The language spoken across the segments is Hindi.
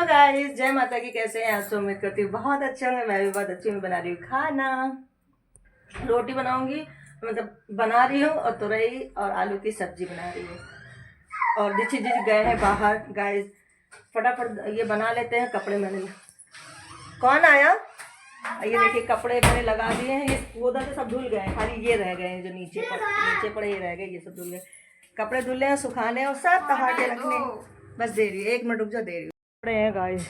गाइस, जय माता की। कैसे हैं आप सब? उम्मीद करती हूँ बहुत अच्छे होंगे। मैं भी बहुत अच्छी हूँ। बना रही हूँ खाना, रोटी बनाऊंगी, मतलब बना रही हूँ, और तुरई और आलू की सब्जी बना रही हूँ। और दीक्षित जी गए हैं बाहर। गाइस फटाफट ये बना लेते हैं। कपड़े मैंने, कौन आया? ये देखिए कपड़े मैंने लगा दिए हैं। ये उधर से सब धुल गए हैं, खाली ये रह गए हैं जो नीचे पड़े ये रह गए, ये सब धुल गए। कपड़े धुले हैं, सुखाने और सब तहा के रखने। बस दे रही है, 1 मिनट रुक जा, दे रही हूँ। कपड़े हैं गाइस,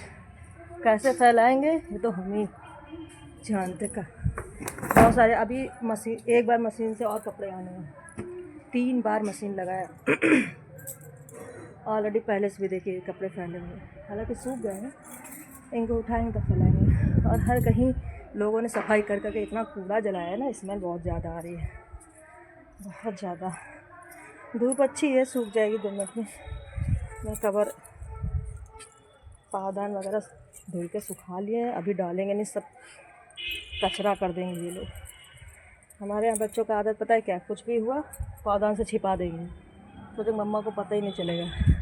कैसे फैलाएंगे ये तो हम ही जानते का। बहुत सारे अभी मशीन, एक बार मशीन से और कपड़े आने हैं। 3 बार मशीन लगाया ऑलरेडी। पहले से भी देखिए कपड़े फैले हुए हैं, हालांकि सूख गए हैं। इनको उठाएंगे तो फैलाएंगे। और हर कहीं लोगों ने सफाई कर करके इतना कूड़ा जलाया है ना, स्मेल बहुत ज़्यादा आ रही है, बहुत ज़्यादा। धूप अच्छी है, सूख जाएगी 2 मिनट में। मैं कवर पावदान वगैरह धुल के सुखा लिए हैं, अभी डालेंगे नहीं, सब कचरा कर देंगे ये लोग। हमारे यहाँ बच्चों का आदत पता है क्या? कुछ भी हुआ पावदान से छिपा देंगे, तो मम्मा को पता ही नहीं चलेगा।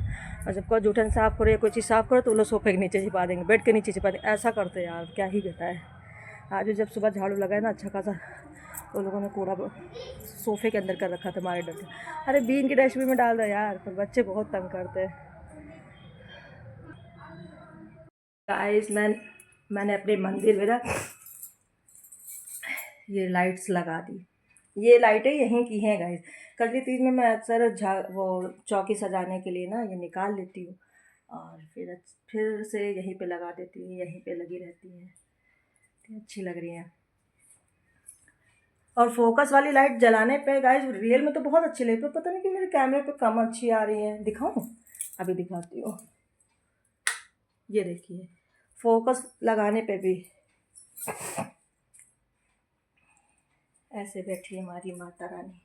और जब कोई जूठन साफ़ करो या कोई चीज़ साफ़ करो तो वो लोग सोफे के नीचे छिपा देंगे, बेड के नीचे छिपा देंगे। ऐसा करते हैं यार, क्या ही कहता है। आज जब सुबह झाड़ू लगाया ना, अच्छा खासा वो लोगों ने कूड़ा सोफे के अंदर कर रखा था हमारे डर से। अरे बीन की डस्टबिन में डाल दो यार, पर बच्चे बहुत तंग करते हैं। गाइस मैंने अपने मंदिर में ना ये लाइट्स लगा दी। ये लाइटें यहीं की हैं गाइस। कल तीज में मैं अक्सर वो चौकी सजाने के लिए ना ये निकाल लेती हूँ और फिर से यहीं पे लगा देती हूँ। यहीं पे लगी रहती हैं, अच्छी लग रही हैं। और फोकस वाली लाइट जलाने पे गाइस रियल में तो बहुत अच्छी लगी, पर पता नहीं कि मेरे कैमरे पे कम अच्छी आ रही है। दिखाऊँ? अभी दिखाती हूँ। ये देखिए फोकस लगाने पे भी ऐसे बैठी है हमारी माता रानी।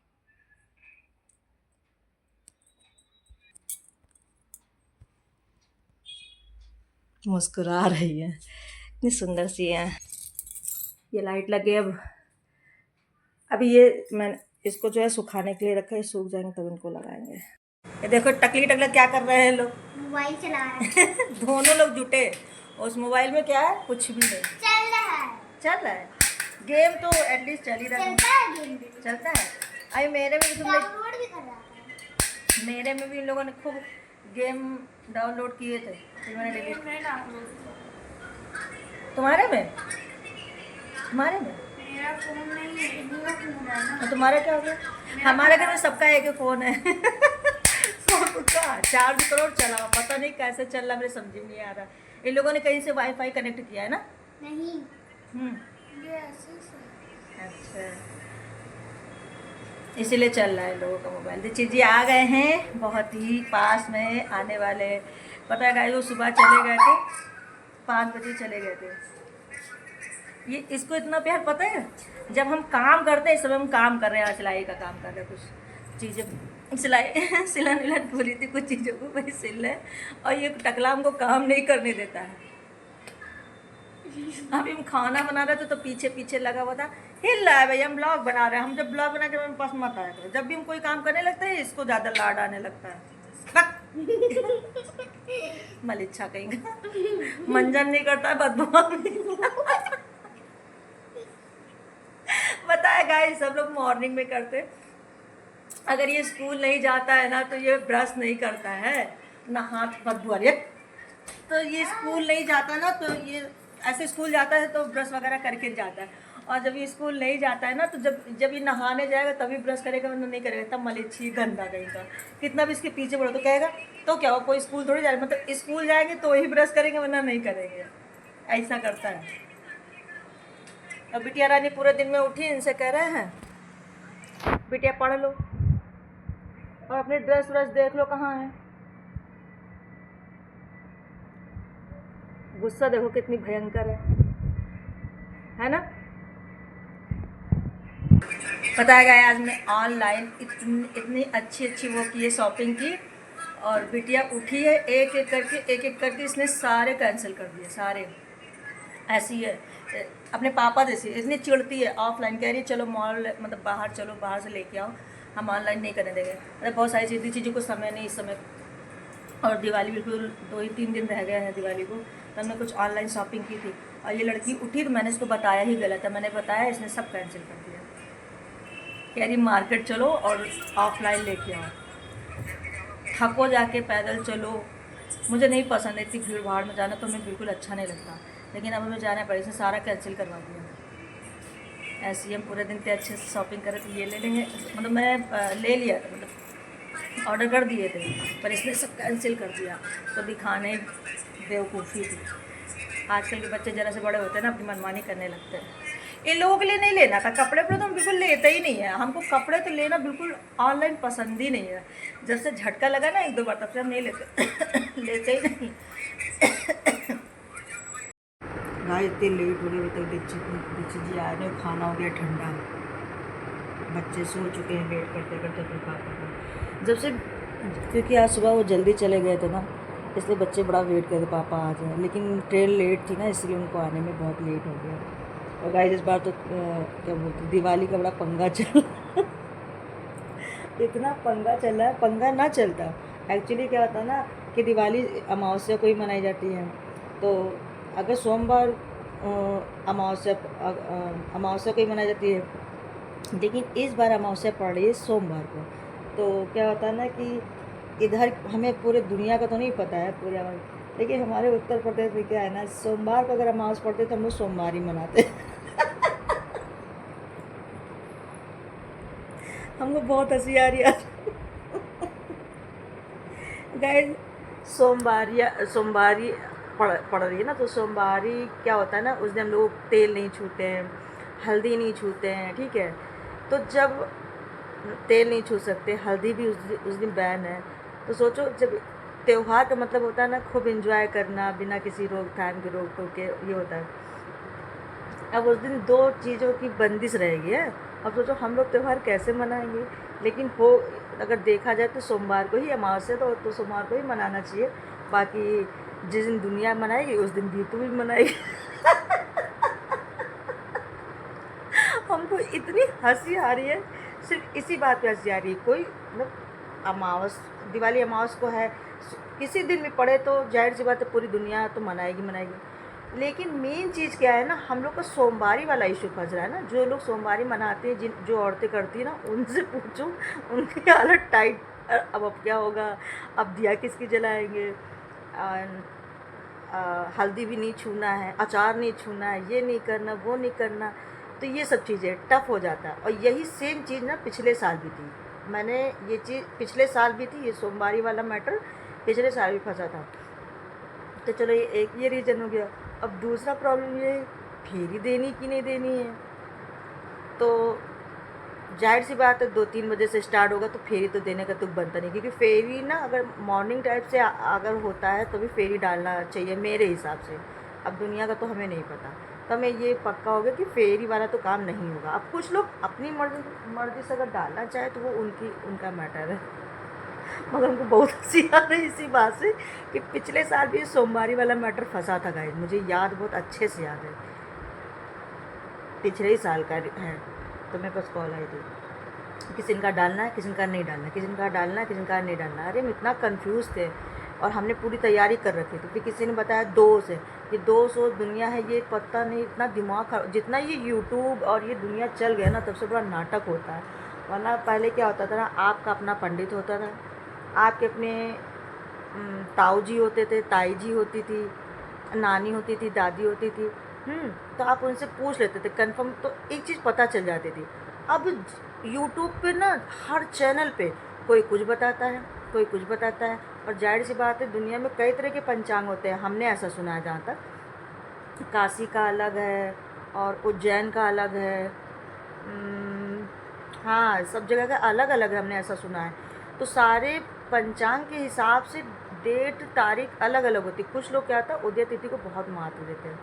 मुस्कुरा रही है, इतनी सुंदर सी है। ये लाइट लगे। अभी ये मैंने इसको जो है सुखाने के लिए रखा है, सूख जाएंगे तब इनको लगाएंगे। ये देखो टकली टकला क्या कर रहे हैं लोग, मोबाइल चला रहे हैं। दोनों लोग जुटे। उस मोबाइल में क्या है? कुछ भी नहीं चल रहा है। गेम तो एटलीस्ट चल ही रहा है, चलता है। अभी मेरे में भी मेरे में भी इन लोगों ने खूब गेम डाउनलोड किए थे, फिर मैंने डिलीट। तुम्हारे में मेरा फोन नहीं है, इनका फोन है ना। तुम्हारा क्या हो गया? हमारे घर में सबका एक ही फोन है। सबका चार्ज करो चलाओ, पता नहीं कैसे चल रहा, मेरे समझ में नहीं आ रहा। इन लोगों ने कहीं से वाईफाई कनेक्ट किया है ना? नहीं, ये ऐसे से। अच्छा, इसीलिए चल रहा है लोगों का मोबाइल। दीक्षित जी आ गए हैं, बहुत ही पास में आने वाले। पता है गाइस, वो सुबह चले गए थे, 5 बजे चले गए थे। ये इसको इतना प्यार पता है, जब हम काम करते हैं, इस समय हम काम कर रहे हैं, सिलाई का काम कर रहे हैं, कुछ चीज़ें सिलाई सिलन विलन बोली थी, कुछ चीज़ों को वही सिल रहे हैं। और ये टकला हमको काम नहीं करने देता है। अभी हम खाना बना रहे थे तो पीछे पीछे लगा हुआ था, हिल रहा है भाई, हम ब्लॉग बना रहे हैं। हम जब ब्लॉग बना के मेरे पास मत आया करो। जब भी हम कोई काम करने लगते हैं इसको ज़्यादा लाड आने लगता है। मलिच्छा कहीं का मंजन नहीं करता है, बदबू। पता है गाइस, सब लोग मॉर्निंग में करते। अगर ये स्कूल नहीं जाता है ना तो ये ब्रश नहीं करता है ना, हाथ बदबू आ रही है। तो ये स्कूल नहीं जाता ना तो ये ऐसे स्कूल जाता है तो ब्रश वगैरह करके जाता है। और जब ये स्कूल नहीं जाता है ना तो जब ये नहाने जाएगा तभी ब्रश करेगा, वरना नहीं करेगा। तब मलेच्छी गंदा कहीं का, कितना भी इसके पीछे पड़ो तो कहेगा तो क्या हो, कोई स्कूल थोड़ी जा रहा है। मतलब स्कूल जाएंगे तो ही ब्रश करेंगे, वरना नहीं करेंगे। ऐसा करता है। अब बिटिया रानी पूरे दिन में उठी, इनसे कह रहे हैं बिटिया पढ़ लो और अपने ड्रेस व्रेस देख लो कहाँ है। गुस्सा देखो कितनी भयंकर है ना? पता है गाय, आज मैं ऑनलाइन इतनी अच्छी वो की है, शॉपिंग की। और बिटिया उठी है, एक एक करके इसने सारे कैंसिल कर दिए, सारे। ऐसी है अपने पापा जैसी, इतनी चिढ़ती है। ऑफलाइन कह रही चलो मॉल, मतलब बाहर चलो, बाहर से लेके आओ, हम ऑनलाइन नहीं करने देंगे। अरे बहुत सारी चीज़ों को समय नहीं, इस समय और दिवाली बिल्कुल 2 ही 3 दिन रह गए हैं दिवाली को, तब मैं कुछ ऑनलाइन शॉपिंग की थी और ये लड़की उठी तो मैंने इसको बताया ही गलत है, मैंने बताया, इसने सब कैंसिल कर दिया। कह रही मार्केट चलो और ऑफलाइन लेके आओ, थको जाके पैदल चलो, मुझे नहीं पसंद है इतनी भीड़ भाड़ में जाना, तो मुझे बिल्कुल अच्छा नहीं लगता, लेकिन अब हमें जाना पड़ेगा, इसने सारा कैंसिल करवा दिया। ऐसे ही हम पूरे दिन थे, अच्छे से शॉपिंग करे तो ये ले लेंगे, मतलब मैं ले लिया था, मतलब ऑर्डर कर दिए थे, पर इसने सब कैंसिल कर दिया, तो दिखाने बेवकूफ़ी थी। आजकल के बच्चे ज़रा से बड़े होते हैं ना, अपनी मनमानी करने लगते हैं। इन लोगों के लिए नहीं लेना था कपड़े, पर तो हम बिल्कुल लेते ही नहीं है, हमको कपड़े तो लेना बिल्कुल ऑनलाइन पसंद ही नहीं है। जब से झटका लगा ना 1-2 बार, तब से हम नहीं लेते लेते ही नहीं। भाई इतनी लेट हो गई, अभी तक दीक्षित जी आ रहे हैं, खाना हो गया ठंडा, बच्चे सो चुके हैं वेट करते करते अपने पापा का। जब से, क्योंकि आज सुबह वो जल्दी चले गए थे ना, इसलिए बच्चे बड़ा वेट करते पापा आ जाए, लेकिन ट्रेन लेट थी ना, इसलिए उनको आने में बहुत लेट हो गया। और गाइस इस बार तो क्या बोलते हैं, दिवाली का बड़ा पंगा चल इतना पंगा चल रहा है, पंगा ना चलता। एक्चुअली क्या होता है ना कि दिवाली अमावस्या को ही मनाई जाती है, तो अगर सोमवार अमावस्या अमावस्या को ही मनाई जाती है, लेकिन इस बार अमावस्या पड़ रही है सोमवार को, तो क्या होता है ना कि इधर हमें पूरे दुनिया का तो नहीं पता है पूरे, लेकिन हमारे उत्तर प्रदेश में क्या है ना, सोमवार को अगर अमावस पड़ते तो हम लोग सोमवार ही मनाते हमको बहुत हंसी आ रही है गाइस। सोमवारी पड़ रही है ना, तो सोमवारी क्या होता है ना, उस दिन हम लोग तेल नहीं छूते हैं, हल्दी नहीं छूते हैं, ठीक है। तो जब तेल नहीं छू सकते, हल्दी भी उस दिन बैन है, तो सोचो जब त्यौहार का मतलब होता है ना खूब एंजॉय करना बिना किसी रोकथाम के, रोक टोक के, ये होता है। अब उस दिन 2 चीज़ों की बंदिश रहेगी है। अब सोचो हम लोग त्यौहार कैसे मनाएंगे, लेकिन हो अगर देखा जाए तो सोमवार को ही अमावस्या, तो सोमवार को ही मनाना चाहिए, बाकी जिस दिन दुनिया मनाएगी उस दिन भी तू भी मनाएगी हमको इतनी हंसी आ रही है, सिर्फ इसी बात पे हंसी आ रही है। कोई मतलब दिवाली अमावस को है, किसी दिन भी पड़े तो जाहिर सी बात है पूरी दुनिया तो मनाएगी, लेकिन मेन चीज़ क्या है ना, हम लोग का सोमवारी वाला इशू फंस रहा है ना। जो लोग सोमवारी मनाते हैं, जो औरतें करती हैं ना, उनसे पूछो, उनकी हालत टाइट। अब क्या होगा, अब दिया किसकी जलाएंगे, हल्दी भी नहीं छूना है, अचार नहीं छूना है, ये नहीं करना, वो नहीं करना, तो ये सब चीज़ें टफ़ हो जाता है। और यही सेम चीज़ ना पिछले साल भी थी, मैंने ये चीज़ पिछले साल भी थी, ये सोमवारी वाला मैटर पिछले साल भी फंसा था। तो चलो ये रीज़न हो गया। अब दूसरा प्रॉब्लम ये है, फेरी देनी कि नहीं देनी है, तो जाहिर सी बात है 2-3 बजे से स्टार्ट होगा, तो फेरी तो देने का तुक बनता नहीं, क्योंकि फेरी ना अगर मॉर्निंग टाइप से अगर होता है तो भी फेरी डालना चाहिए मेरे हिसाब से। अब दुनिया का तो हमें नहीं पता, तो हमें ये पक्का होगा कि फेरी वाला तो काम नहीं होगा। अब कुछ लोग अपनी मर्जी से अगर डालना चाहे तो वो उनका मैटर है मगर हमको बहुत हंसी आ रही इसी बात से कि पिछले साल भी सोमवारी वाला मैटर फंसा था गाइस, मुझे याद बहुत अच्छे से याद है, पिछले ही साल का है। तो मेरे पास कॉल आई थी, किसी का डालना है, किसी का नहीं डालना, किसी का डालना है, किसी का नहीं डालना। अरे हम इतना कंफ्यूज थे और हमने पूरी तैयारी कर रखी थी, फिर किसी ने बताया 2 से, ये 200 दुनिया है, ये पता नहीं, इतना दिमाग जितना ये यूट्यूब और ये दुनिया चल गया ना, तब से बड़ा नाटक होता है। वरना पहले क्या होता था ना, आपका अपना पंडित होता था, आपके अपने ताऊ जी होते थे, ताई जी होती थी, नानी होती थी, दादी होती थी, तो आप उनसे पूछ लेते थे कंफर्म, तो एक चीज़ पता चल जाती थी। अब यूट्यूब पे ना हर चैनल पे कोई कुछ बताता है, कोई कुछ बताता है, और जाहिर सी बात है दुनिया में कई तरह के पंचांग होते हैं, हमने ऐसा सुना है जहाँ तक काशी का अलग है और उज्जैन का अलग है, हाँ सब जगह का अलग अलग है, हमने ऐसा सुना है। तो सारे पंचांग के हिसाब से डेट तारीख अलग अलग होती। कुछ लोग क्या था, उदय तिथि को बहुत महत्व देते हैं।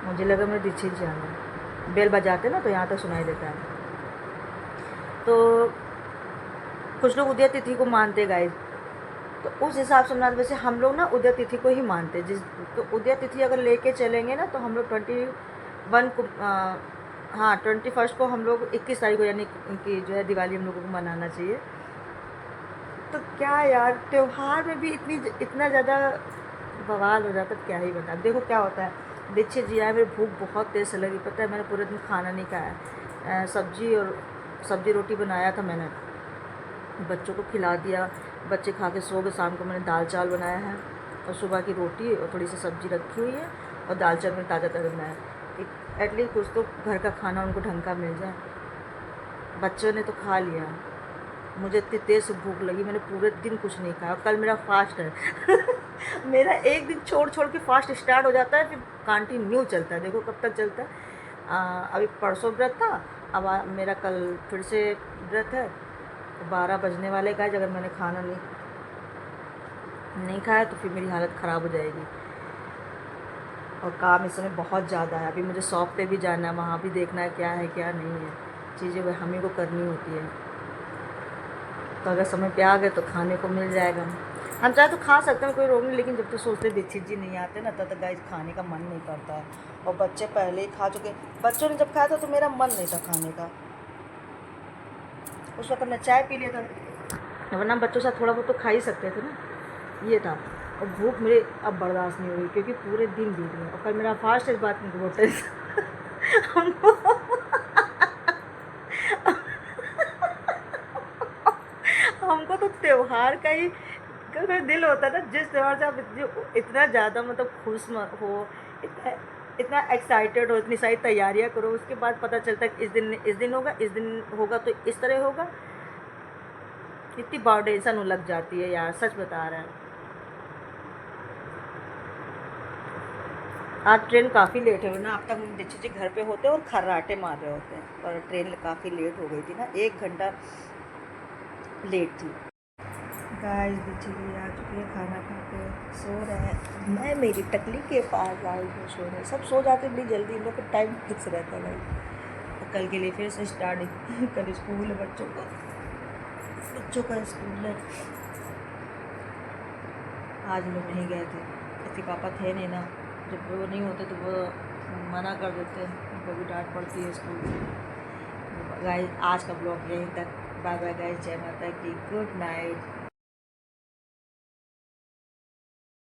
मुझे लगा मैं दीक्षित जी आ गए, बेल बजाते ना तो यहाँ तक सुनाई देता है। तो कुछ लोग उदय तिथि को मानते गाइस, तो उस हिसाब से ना, वैसे हम लोग ना उदय तिथि को ही मानते। तो उदय तिथि अगर लेके चलेंगे ना, तो हम लोग 21 को 21 को हम लोग 21 तारीख को, यानी कि जो है दिवाली हम लोगों को मनाना चाहिए। तो क्या यार, त्योहार में भी इतना ज़्यादा बवाल हो जाता है, क्या ही बता। देखो क्या होता है, देखिए जी आए, मेरी भूख बहुत तेज़ से लगी, पता है मैंने पूरे दिन खाना नहीं खाया। सब्जी रोटी बनाया था मैंने, बच्चों को खिला दिया, बच्चे खा के सो गए। शाम को मैंने दाल चावल बनाया है और सुबह की रोटी और थोड़ी सी सब्ज़ी रखी हुई है और दाल चावल में ताज़ा ताज़ा बनाया है। एटलीस्ट कुछ तो घर का खाना उनको ढंग का मिल जाए। बच्चों ने तो खा लिया, मुझे इतनी तेज़ से भूख लगी, मैंने पूरे दिन कुछ नहीं खाया। कल मेरा फास्ट है मेरा एक दिन छोड़ छोड़ के फास्ट स्टार्ट हो जाता है, फिर कंटिन्यू चलता है। देखो कब तक चलता है। अभी परसों व्रत था, अब मेरा कल फिर से व्रत है। 12 बजने वाले का, अगर मैंने खाना नहीं खाया तो फिर मेरी हालत ख़राब हो जाएगी। और काम इस समय बहुत ज़्यादा है। अभी मुझे शॉप पे भी जाना है, वहाँ भी देखना है क्या है क्या नहीं है, चीज़ें वह हमें को करनी होती है। तो अगर समय पे आ गए तो खाने को मिल जाएगा। हम चाहे तो खा सकते हैं, कोई रोक नहीं, लेकिन जब तो सोचते दीक्षित जी नहीं आते ना, तब तक गाइस खाने का मन नहीं करता है। और बच्चे पहले ही खा चुके, बच्चों ने जब खाया था तो मेरा मन नहीं था खाने का। उस वक्त मैं चाय पी लिया था, वरना बच्चों से थोड़ा बहुत तो खा ही सकते थे ना, ये था। और भूख मेरे अब बर्दाश्त नहीं हुई, क्योंकि पूरे दिन बीत गए और कल मेरा फास्ट है। इस बात में बहुत टेंशन हमको तो त्यौहार का ही कभी दिल होता है ना, जिस त्यौहार से आप इतना ज़्यादा मतलब खुश हो, इतना एक्साइटेड हो, इतनी सारी तैयारियां करो, उसके बाद पता चलता है कि इस दिन होगा तो इस तरह होगा। इतनी बाउंडेशन लग जाती है यार, सच बता रहे हैं। आज ट्रेन काफ़ी लेट है ना, अब तक दीक्षित जी घर पे होते और खर्राटे मार रहे होते हैं, और ट्रेन काफ़ी लेट हो गई थी ना, 1 घंटा लेट थी। गाइस दीक्षित जी आ चुकी है, खाना खा के सो रहे हैं। मैं मेरी टकली के पास आई हूँ सो रहे, सब सो जाते बड़ी जल्दी, इन लोग का टाइम फिक्स रहता है भाई। तो कल के लिए फिर से स्टार्ट कल स्कूल है, बच्चों का स्कूल है। आज लोग नहीं गए थे, इसके पापा थे नहीं ना, जब वो नहीं होते तो वो मना कर देते हैं, उनको भी डांट पड़ती है स्कूल से। गाइस आज का ब्लॉग यहीं तक, बाय बाय गाइस, जय माता की, गुड नाइट।